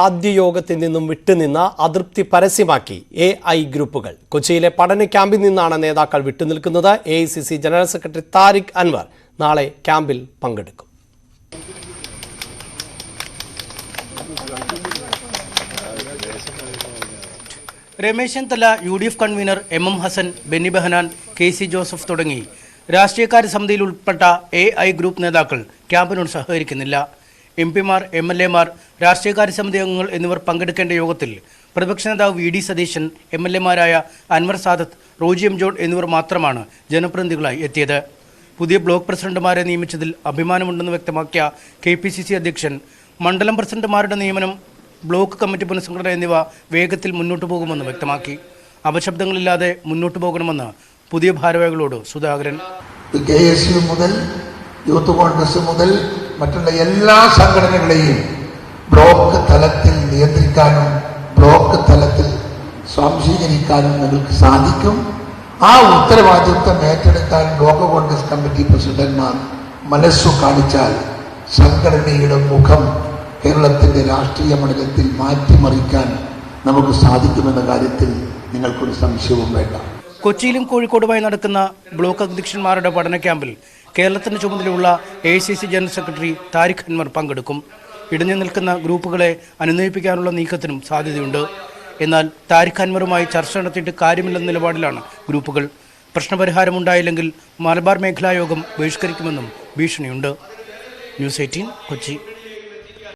ആദ്യ യോഗത്തിൽ നിന്നും വിട്ടുനിന്ന അതൃപ്തി പരസ്യമാക്കി AI ഗ്രൂപ്പുകൾ. കൊച്ചിയിലെ പഠന ക്യാമ്പിൽ നിന്നാണ് നേതാക്കൾ വിട്ടുനിൽക്കുന്നത്. AICC general secretary Tariq Anwar നാളെ ക്യാമ്പിൽ പങ്കെടുക്കും. Ramesh Chennithala, UDF convener MM Hasan, Benny Behanan, KC Joseph തുടങ്ങി രാഷ്ട്രീയകാര്യ സമിതിയിൽ ഉൾപ്പെട്ട AI ഗ്രൂപ്പ് നേതാക്കൾ ക്യാമ്പിനോട് സഹകരിക്കുന്നില്ല. MP മാർ, MLA മാർ, രാഷ്ട്രീയകാര്യ സമിതി അംഗങ്ങൾ എന്നിവർ പങ്കെടുക്കേണ്ട യോഗത്തിൽ പ്രതിപക്ഷ നേതാവ് VD സതീശൻ, MLA മാരായ അൻവർ സാദത്ത്, റോജി M ജോൺ എന്നിവർ മാത്രമാണ് ജനപ്രതിനിധികളായി എത്തിയത്. പുതിയ ബ്ലോക്ക് പ്രസിഡന്റുമാരെ നിയമിച്ചതിൽ അഭിമാനമുണ്ടെന്ന് വ്യക്തമാക്കിയ KPCC അധ്യക്ഷൻ മണ്ഡലം പ്രസിഡന്റുമാരുടെ നിയമനം, ബ്ലോക്ക് കമ്മിറ്റി പുനഃസംഘടന എന്നിവ വേഗത്തിൽ മുന്നോട്ടു പോകുമെന്ന് വ്യക്തമാക്കി. അപശബ്ദങ്ങളില്ലാതെ മുന്നോട്ടു പോകണമെന്ന് പുതിയ ഭാരവാഹികളോട് സുധാകരൻ. KSU മുതൽ യൂത്ത് കോൺഗ്രസ് മുതൽ മറ്റുള്ള എല്ലാ സംഘടനകളെയും ബ്ലോക്ക് തലത്തിൽ നിയന്ത്രിക്കാനും ബ്ലോക്ക് തലത്തിൽ സ്വാംശീകരിക്കാനും നിങ്ങൾക്ക് സാധിക്കും. ആ ഉത്തരവാദിത്വം ഏറ്റെടുക്കാൻ ബ്ലോക്ക് കോൺഗ്രസ് കമ്മിറ്റി പ്രസിഡന്റ്മാർ മനസ്സു കാണിച്ചാൽ സംഘടനയുടെ മുഖം കേരളത്തിന്റെ രാഷ്ട്രീയ മണ്ഡലത്തിൽ മാറ്റിമറിക്കാൻ നമുക്ക് സാധിക്കുമെന്ന കാര്യത്തിൽ നിങ്ങൾക്കൊരു സംശയവും വേണ്ട. കൊച്ചിയിലും കോഴിക്കോടുമായി നടക്കുന്ന ബ്ലോക്ക് അധ്യക്ഷന്മാരുടെ പഠന ക്യാമ്പിൽ കേരളത്തിന് ചുമതലയുള്ള AICC general secretary Tariq Anwar പങ്കെടുക്കും. ഇടഞ്ഞു നിൽക്കുന്ന ഗ്രൂപ്പുകളെ അനുനയിപ്പിക്കാനുള്ള നീക്കത്തിനും സാധ്യതയുണ്ട്. എന്നാൽ താരിഖ് അൻവറുമായി ചർച്ച നടത്തിയിട്ട് കാര്യമില്ലെന്ന നിലപാടിലാണ് ഗ്രൂപ്പുകൾ. പ്രശ്നപരിഹാരമുണ്ടായില്ലെങ്കിൽ മലബാർ മേഖലാ യോഗം ബഹിഷ്കരിക്കുമെന്നും ഭീഷണിയുണ്ട്. News 18 കൊച്ചി.